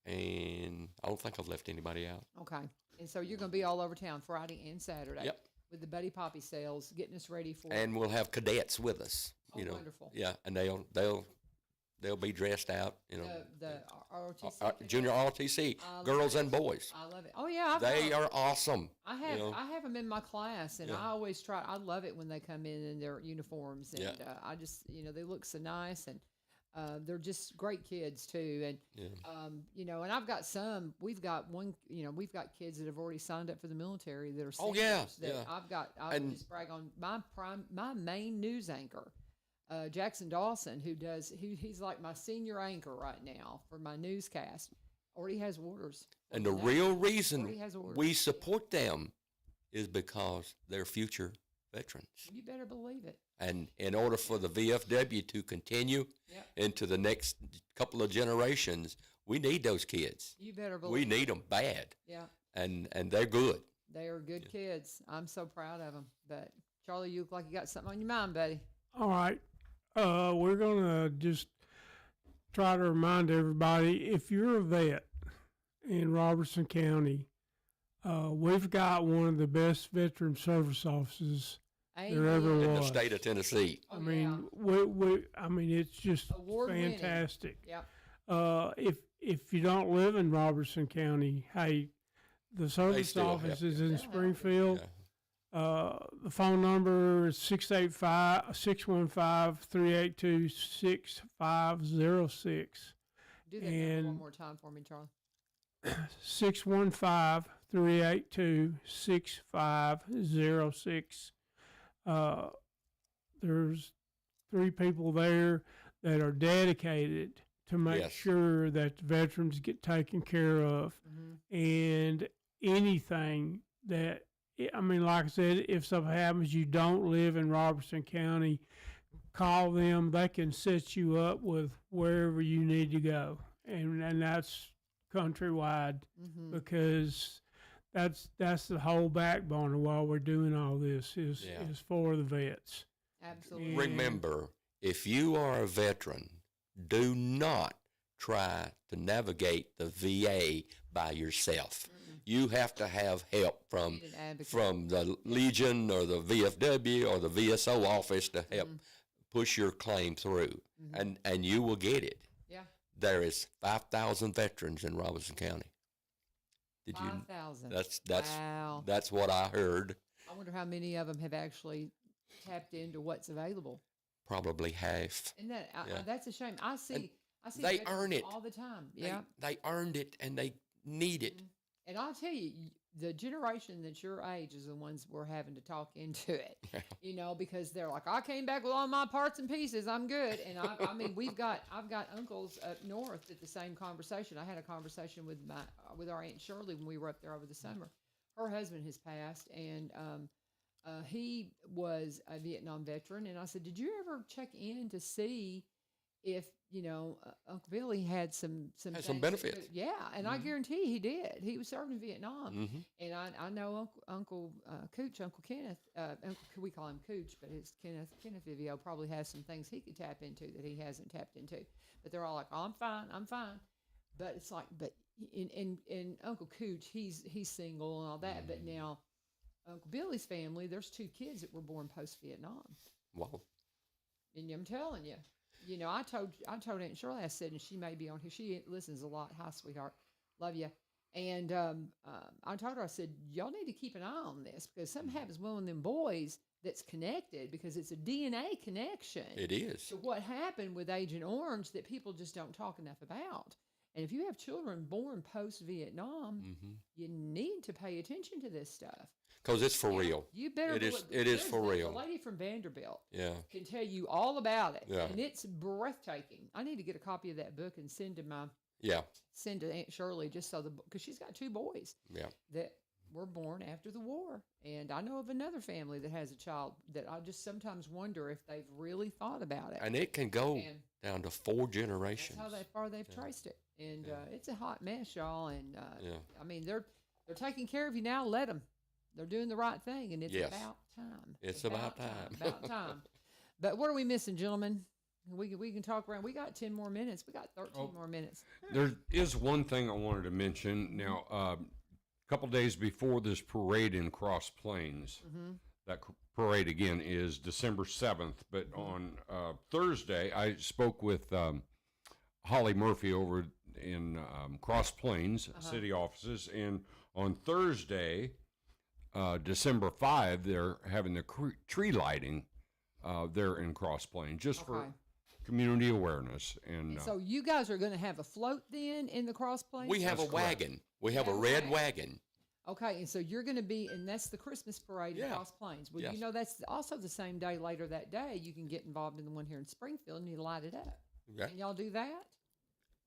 and I don't think I've left anybody out. Okay. And so you're going to be all over town Friday and Saturday. Yep. With the Betty Poppy sales, getting us ready for. And we'll have cadets with us. Oh, wonderful. Yeah, and they'll be dressed out. The ROTC junior ROTC girls and boys. I love it. Oh yeah, They are awesome. I have them in my class, and Yeah. I always try. I love it when they come in their uniforms, and Yeah. I just they look so nice, and they're just great kids too. And and I've got some. We've got one. We've got kids that have already signed up for the military that are seniors. Oh, yeah, That yeah. I've got. I And- just brag on my main news anchor. Jackson Dawson, he's like my senior anchor right now for my newscast, already has orders. And the Now, real already reason has orders. we support them is because they're future veterans. You better believe it. And in order for the VFW to continue Yep. into the next couple of generations, we need those kids. You better believe We it. need them bad, Yeah, and they're good. they are good kids. I'm so proud of them. But Charlie, you look like you got something on your mind, buddy. All right. We're going to just try to remind everybody, if you're a vet in Robertson County, we've got one of the best veteran service offices there ever Amen. In the was. state of Tennessee. Oh, I mean, it's just Award-winning. fantastic. Yep. If you don't live in Robertson County, hey, the service still help office you. is in They'll help you. Springfield. Yeah. The phone number is 615-382-6506. Do that number And- one more time for me, Charlie. 615-382-6506. There's 3 people there that are dedicated to make Yes. sure that the veterans get taken care of. And anything that, like I said, if something happens, you don't live in Robertson County, call them. They can set you up with wherever you need to go. And that's countrywide, because that's the whole backbone of why we're doing all this is for the vets. Absolutely. Remember, if you are a veteran, do not try to navigate the VA by yourself. You have to have help from Need an advocate. the Legion or the VFW or the VSO office to help push your claim through, and you will get it. Yeah. There is 5,000 veterans in Robinson County. Did you? 5,000. Wow. That's what I heard. I wonder how many of them have actually tapped into what's available. Probably half. Isn't that Yeah. that's a shame. I see they veterans earn it. all the time. They- Yeah. They earned it and they need it. And I'll tell you, the generation that's your age is the ones we're having to talk into it. Because they're like, I came back with all my parts and pieces. I'm good. And I mean, I've got uncles up north at the same conversation. I had a conversation with our Aunt Shirley when we were up there over the summer. Her husband has passed, and he was a Vietnam veteran. And I said, did you ever check in to see if Uncle Billy had some Had things some that benefits. could- yeah, and I guarantee he did. He was serving in Vietnam, Mhm. and I know Uncle Cooch, Uncle Kenneth. We call him Cooch, but it's Kenneth Vivio probably has some things he could tap into that he hasn't tapped into. But they're all like, "Oh, I'm fine." But it's like, in Uncle Cooch, he's single and all that. But now Uncle Billy's family, there's 2 kids that were born post Vietnam, Wow. and I'm telling you. you know, I told Aunt Shirley, I said, and she may be on here. She listens a lot. Hi, sweetheart, love you. And I told her, I said, y'all need to keep an eye on this because something happens with one of them boys that's connected because it's a DNA connection. It is. To what happened with Agent Orange that people just don't talk enough about. And if you have children born post-Vietnam, you need to pay attention to this stuff. Because it's for real. You better. It is for real. The lady from Vanderbilt Yeah. can tell you all about it. Yeah. And it's breathtaking. I need to get a copy of that book and send to Aunt Shirley just so because she's got 2 boys that were born after the war. And I know of another family that has a child that I just sometimes wonder if they've really thought about it. And it can go down to 4 generations. That's how far they've traced it. And it's a hot mess, y'all. And I mean, they're taking care of you now. Let them. They're doing the right thing, and it's about time. It's about time. About time. But what are we missing, gentlemen? We can talk around. We got 10 more minutes. We got 13 more minutes. There is one thing I wanted to mention. Now, a couple days before this parade in Cross Plains, that parade again is December 7th. But on Thursday, I spoke with Holly Murphy over in Cross Plains city offices, and on Thursday, December 5, they're having the tree lighting there in Cross Plains just for community awareness. And so you guys are going to have a float then in the Cross Plains? We have a wagon. We have a red wagon. Okay, and so you're going to be, and that's the Christmas parade in Cross Plains. Well, you know, that's also the same day later that day. You can get involved in the one here in Springfield and you light it up. Okay. Can y'all do that?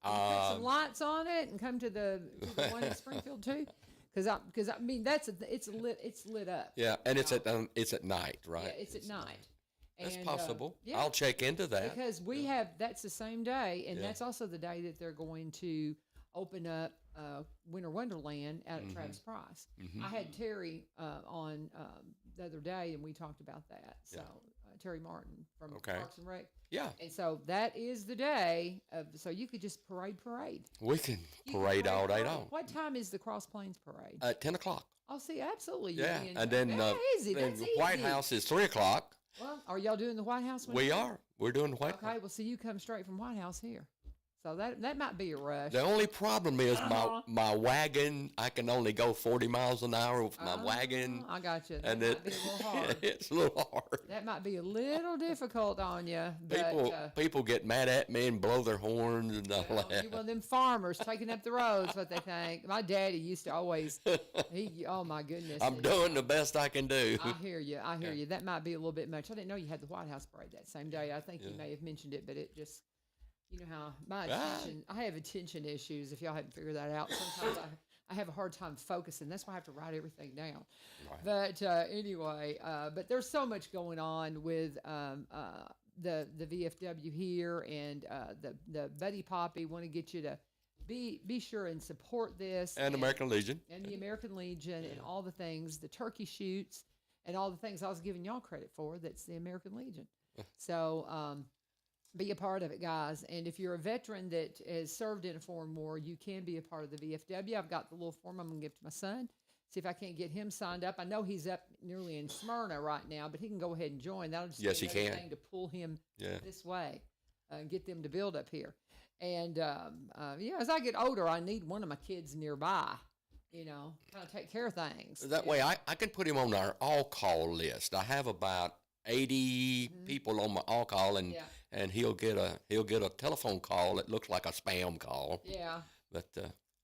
Can you put some lights on it and come to the one in Springfield too? Because I mean it's lit up. Yeah, and it's at night, right? Yeah, it's at night. That's And, possible. I'll check into that. Because that's the same day, and that's also the day that they're going to open up Winter Wonderland out at Travis Price. I had Terry on the other day, and we talked about that. So Terry Martin from Parks and Rec. Yeah. And so that is the day so you could just parade. We can parade all day long. What time is the Cross Plains parade? At 10 o'clock. Oh, see, absolutely. Yeah, and then easy. the That's White easy. House is 3 o'clock. Well, are y'all doing the White House one? We are. We're doing the White House. Okay, well, so you come straight from White House here. So that might be a rush. The only problem is my wagon, I can only go 40 miles an hour with my wagon. I got you. That And might be a little hard. it's a little hard. That might be a little difficult on you. But, People get mad at me and blow their horns and all that. you one of them farmers taking up the roads, what they think. My daddy used to always, oh my goodness. I'm doing the best I can do. I hear you. That might be a little bit much. I didn't know you had the White House parade that same day. I think you may have mentioned it, but it just, you know how my attention, I have attention issues if y'all haven't figured that out. Sometimes I have a hard time focusing. That's why I have to write everything down. Right. But anyway, but there's so much going on with the VFW here and the Buddy Poppy want to get you to be sure and support this. And American Legion. And the American Legion and all the things, the turkey shoots and all the things I was giving y'all credit for. That's the American Legion. So be a part of it, guys. And if you're a veteran that has served in a foreign war, you can be a part of the VFW. I've got the little form I'm going to give to my son. See if I can't get him signed up. I know he's up nearly in Smyrna right now, but he can go ahead and join. That'll just Yes, be he another can. thing to pull him this way and get them to build up here. And, as I get older, I need one of my kids nearby, kind of take care of things. That way I can put him on our all-call list. I have about 80 people on my all-call, and he'll get a telephone call that looks like a spam call. Yeah. But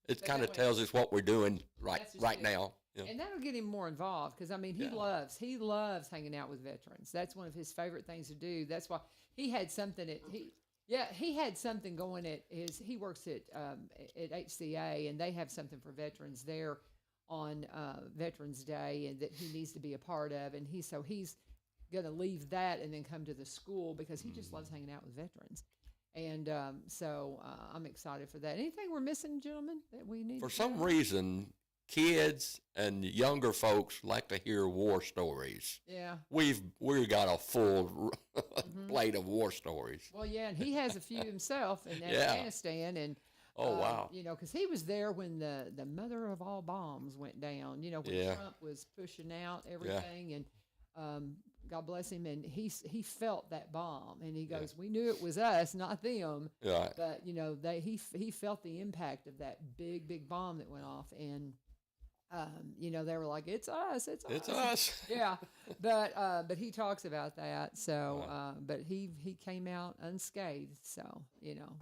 it kind of tells us what we're doing right now. Yeah. And that'll get him more involved because, I mean, he loves hanging out with veterans. That's one of his favorite things to do. That's why he had something he had something going he works at HCA, and they have something for veterans there on Veterans Day, and that he needs to be a part of. And he's going to leave that and then come to the school because he just loves hanging out with veterans. And so I'm excited for that. Anything we're missing, gentlemen, that we need? For some reason, kids and younger folks like to hear war stories. Yeah. We've got a full plate of war stories. Well, yeah, and he has a few himself in Afghanistan. And oh, wow. Because he was there when the mother of all bombs went down, when Trump was pushing out everything. And God bless him, and he felt that bomb, and he goes, "We knew it was us, not them." Right. But he felt the impact of that big bomb that went off, and they were like, "It's us, It's us. yeah, but he talks about that. So, but he came out unscathed. So,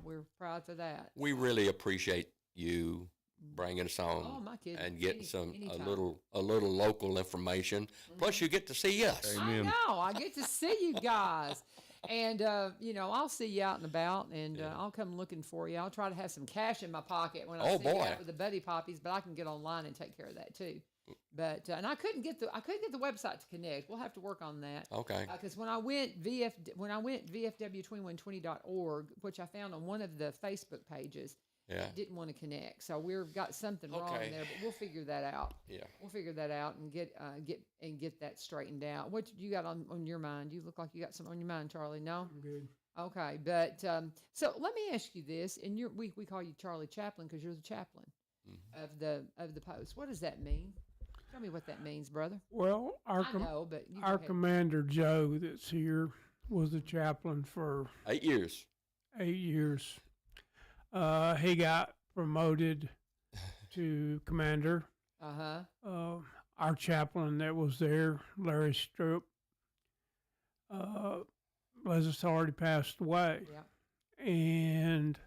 we're proud for that. We really appreciate you bringing us on Oh, my kids, and getting a anytime. little local information. Plus, you get to see us. Amen. I know. I get to see you guys. And, I'll see you out and about, and I'll come looking for you. I'll try to have some cash in my pocket when I Oh, see you boy. out with the Buddy Poppies, but I can get online and take care of that too. But and I couldn't get the website to connect. We'll have to work on that. Okay. Because when I went VFW2120.org, which I found on one of the Facebook pages, Yeah. it didn't want to connect. So we've got something wrong Okay. there, but we'll figure that out. Yeah. We'll figure that out and get that straightened out. What you got on your mind? You look like you got something on your mind, Charlie. No? I'm good. Okay, but so let me ask you this, and we call you Charlie Chaplin because you're the chaplain of the post. What does that mean? Tell me what that means, brother. Well, I know, but you go our ahead. commander Joe that's here was the chaplain for 8 years. 8 years. He got promoted to commander. Our chaplain that was there, Larry Stroop, has already passed away. Yeah. And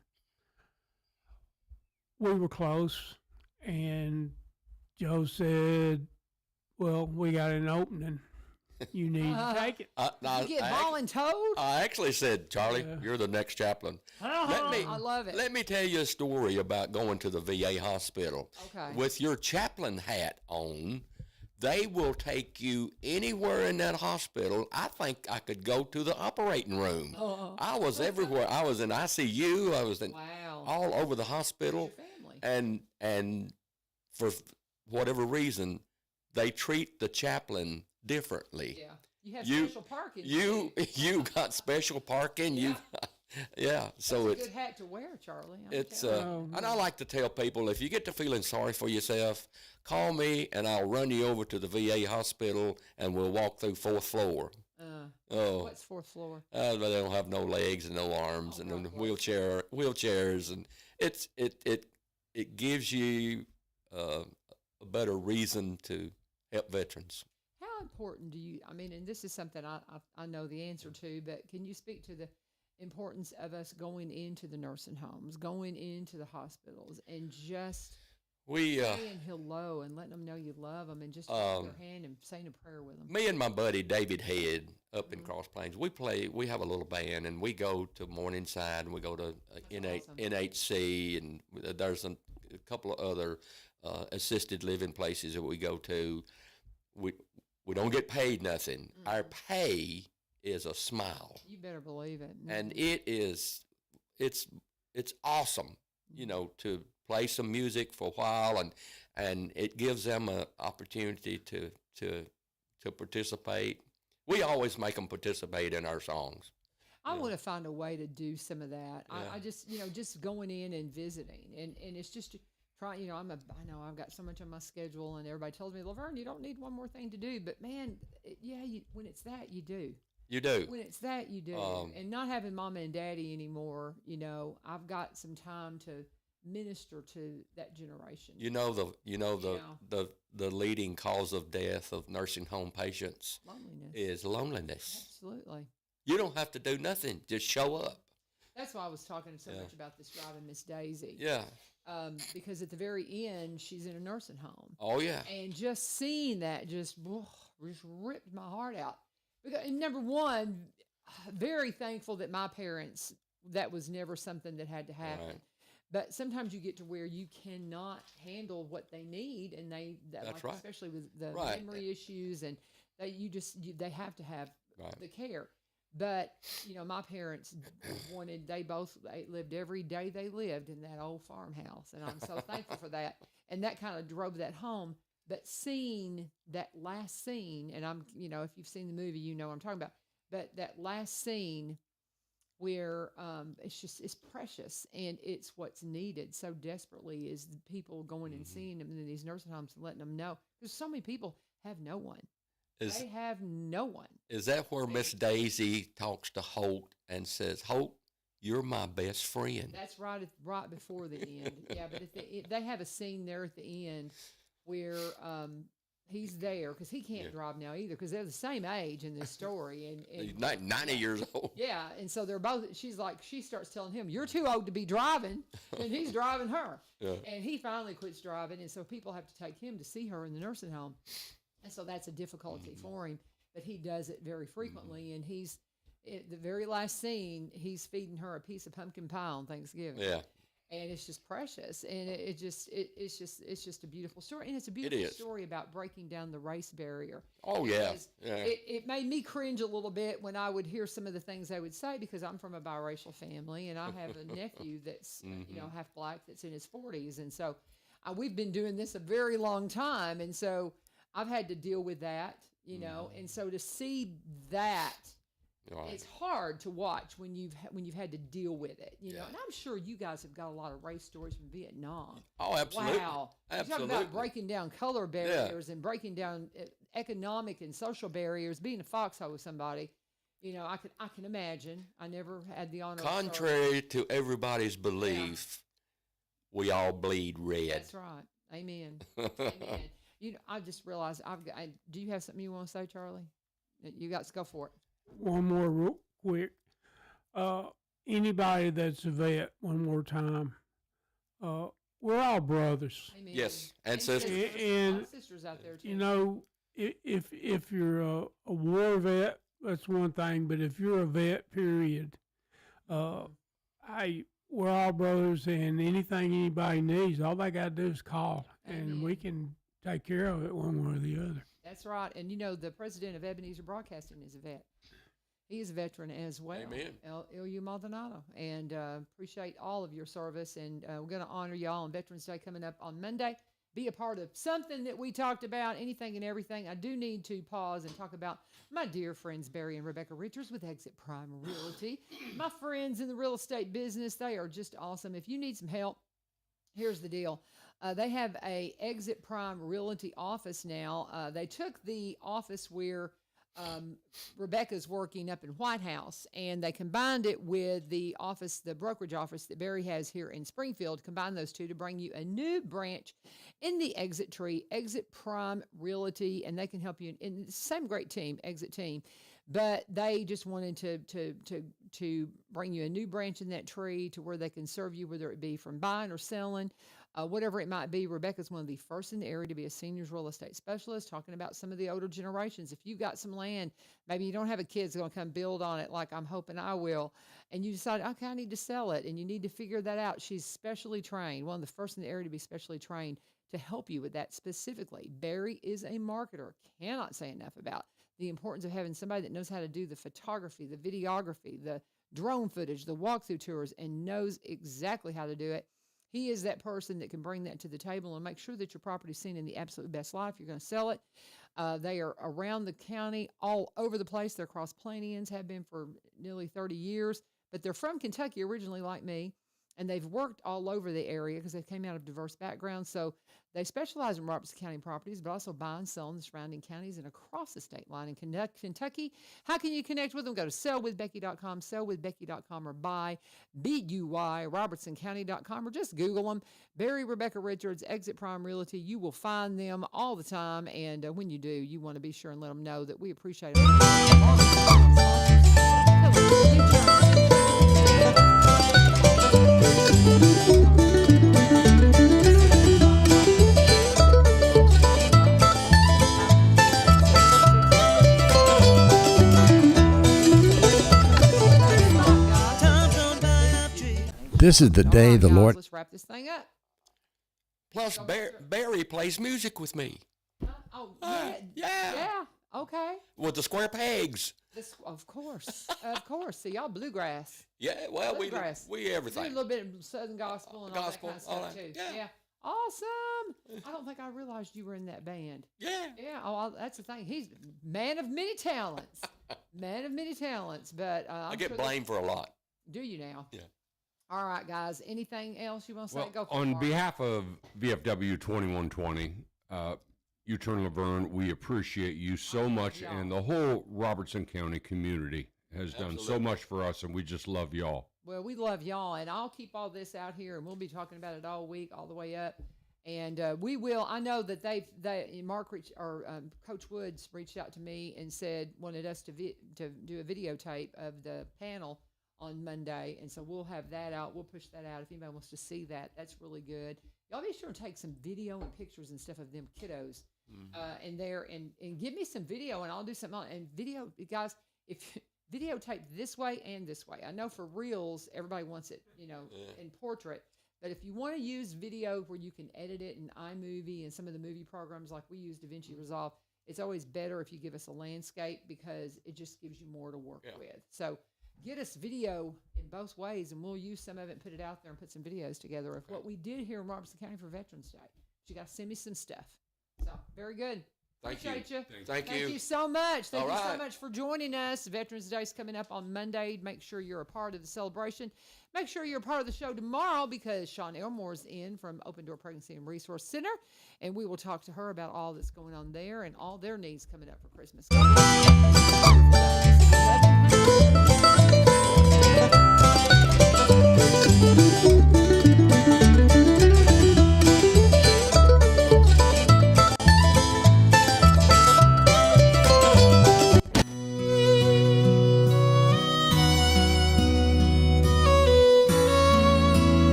we were close, and Joe said, "Well, we got an opening. You need to take it." You get voluntold? I actually said, Charlie, you're the next chaplain. I love it. Let me tell you a story about going to the VA hospital. Okay. With your chaplain hat on, they will take you anywhere in that hospital. I think I could go to the operating room. I was everywhere. I was in ICU. I was in Wow. all over the hospital. Your family. And for whatever reason, they treat the chaplain differently. Yeah. You have You- special parking. You got special parking. So It's it's a good hat to wear, Charlie. I'm it's telling you. and I like to tell people, if you get to feeling sorry for yourself, call me and I'll run you over to the VA hospital and we'll walk through 4th floor. What's 4th floor? They don't have no legs and no arms and right, then right. wheelchairs, and it gives you a better reason to help veterans. How important do you? I mean, and this is something I know the answer to, but can you speak to the importance of us going into the nursing homes, going into the hospitals, and just saying hello and letting them know you love them, and just holding their hand and saying a prayer with them? Me and my buddy David Head up in Cross Plains, we have a little band, and we go to Morningside, and we go to awesome. NHC, and there's a couple of other assisted living places that we go to. We don't get paid nothing. Our pay is a smile, You better believe it. and it's awesome, to play some music for a while, and it gives them an opportunity to participate. We always make them participate in our songs. I want to find a way to do some of that. Yeah. I just, just going in and visiting, and it's just trying. I know I've got so much on my schedule, and everybody tells me, LaVern, you don't need one more thing to do. But man, when it's that, you do. You do. When it's that, you do. And not having mama and daddy anymore, I've got some time to minister to that generation. The leading cause of death of nursing home patients Loneliness. is loneliness. Absolutely. You don't have to do nothing; just show up. That's why I was talking so much about this driving Miss Daisy. Yeah. Because at the very end, she's in a nursing home. Oh yeah. And just seeing that just ripped my heart out. Because, and number one, very thankful that my parents, that was never something that had to happen. Right. But sometimes you get to where you cannot handle what they need, and That's right. especially with the Right. memory issues, and they have to have Right. the care. But my parents they lived every day they lived in that old farmhouse, and I'm so thankful for that. And that kind of drove that home. But seeing that last scene, and I'm, if you've seen the movie, you know what I'm talking about. But that last scene where it's precious, and it's what's needed so desperately is the people going and seeing them in these nursing homes and letting them know. Because so many people have no one. They have no one. Is that where Miss Daisy talks to Holt and says, Holt, you're my best friend? That's right before the end. Yeah, but they have a scene there at the end where he's there because he can't drive now either because they're the same age in this story. And He's 90 years old. Yeah, and so they're both. She starts telling him, "You're too old to be driving," and he's driving her. Yeah. And he finally quits driving, and so people have to take him to see her in the nursing home, and so that's a difficulty for him. But he does it very frequently, and he's at the very last scene. He's feeding her a piece of pumpkin pie on Thanksgiving. Yeah. And it's just precious, and it's just a beautiful story, and it's a beautiful story about breaking down the race barrier. Oh yeah, yeah. It made me cringe a little bit when I would hear some of the things they would say because I'm from a biracial family, and I have a nephew that's half black that's in his 40s, and so we've been doing this a very long time, and so I've had to deal with that, and so to see that. Right. It's hard to watch when you've had to deal with it, And I'm sure you guys have got a lot of race stories from Vietnam. Oh, absolutely! Wow, absolutely. You talk about breaking down color barriers and breaking down economic and social barriers. Being a foxhole with somebody, I can imagine. I never had the honor. Contrary to everybody's belief, we all bleed red. That's right. Amen. Amen. I just realized do you have something you want to say, Charlie? You got to go for it. One more real quick. Anybody that's a vet, one more time, we're all brothers. Amen. Yes, and sisters. And sisters out there too. If you're a war vet, that's one thing. But if you're a vet, period, we're all brothers, and anything anybody needs, all they got to do is call, and we can take care of it one way or the other. That's right. And the president of Ebenezer Broadcasting is a vet. He is a veteran as well. Amen. Ilya Maldonado. And appreciate all of your service. And we're going to honor y'all on Veterans Day coming up on Monday. Be a part of something that we talked about, anything and everything. I do need to pause and talk about my dear friends, Barry and Rebecca Richards with Exit Prime Realty. My friends in the real estate business, they are just awesome. If you need some help, here's the deal. They have a Exit Prime Realty office now. They took the office where Rebecca's working up in White House, and they combined it with the brokerage office that Barry has here in Springfield, combined those two to bring you a new branch in the Exit tree, Exit Prime Realty, and they can help you in the same great team, Exit team. But they just wanted to bring you a new branch in that tree to where they can serve you, whether it be from buying or selling, whatever it might be. Rebecca's one of the first in the area to be a seniors real estate specialist, talking about some of the older generations. If you've got some land, maybe you don't have a kid that's going to come build on it like I'm hoping I will, and you decide, okay, I need to sell it, and you need to figure that out. She's specially trained, one of the first in the area to be specially trained to help you with that specifically. Barry is a marketer. Cannot say enough about the importance of having somebody that knows how to do the photography, the videography, the drone footage, the walkthrough tours, and knows exactly how to do it. He is that person that can bring that to the table and make sure that your property is seen in the absolute best light if you're going to sell it. They are around the county, all over the place. They're cross-Planians, have been for nearly 30 years, but they're from Kentucky originally like me, and they've worked all over the area because they came out of diverse backgrounds. So they specialize in Robertson County properties, but also buy and sell in the surrounding counties and across the state line in Kentucky. How can you connect with them? Go to sellwithbecky.com, sellwithbecky.com, or buy, B-U-Y, robertsoncounty.com, or just Google them. Barry, Rebecca Richards, Exit Prime Realty. You will find them all the time, and when you do, you want to be sure and let them know that we appreciate them. This is the day the Lord. Let's wrap this thing up. Plus, Barry plays music with me. Oh, yeah. Yeah. Okay. With the square pegs. Of course. Of course. See, y'all bluegrass. Yeah, well, Bluegrass. we everything. Do a little bit of Southern gospel and Gospel, all that kind of all stuff, that. too. Yeah. Awesome. I don't think I realized you were in that band. Yeah. Yeah. Oh, that's the thing. He's man of many talents. Man of many talents. But I get blamed for a lot. Do you now? Yeah. All right, guys. Anything else you want to say? Well, Go for it. on Mark. behalf of VFW 2120, you, Turn LaVern. We appreciate you so much, y'all. and the whole Robertson County community has done so Absolutely. much for us, and we just love y'all. Well, we love y'all, and I'll keep all this out here, and we'll be talking about it all week, all the way up. And we will. I know that Mark reached, or Coach Woods reached out to me and wanted us to do a videotape of the panel on Monday, and so we'll have that out. We'll push that out if anybody wants to see that. That's really good. Y'all be sure and take some video and pictures and stuff of them kiddos in there, and give me some video, and I'll do something on. And video, guys, if videotape this way and this way. I know for reels, everybody wants it, in portrait. But if you want to use video where you can edit it in iMovie and some of the movie programs like we use DaVinci Resolve, it's always better if you give us a landscape because it just gives you more to work with. So get us video in both ways, and we'll use some of it and put it out there and put some videos together of what we did here in Robertson County for Veterans Day. But you got to send me some stuff. So, very good. Thank you. Appreciate you. Thank you. Thank you so much. Thank All you so right. much for joining us. Veterans Day is coming up on Monday. Make sure you're a part of the celebration. Make sure you're a part of the show tomorrow because Sean Elmore's in from Open Door Pregnancy and Resource Center, and we will talk to her about all that's going on there and all their needs coming up for Christmas.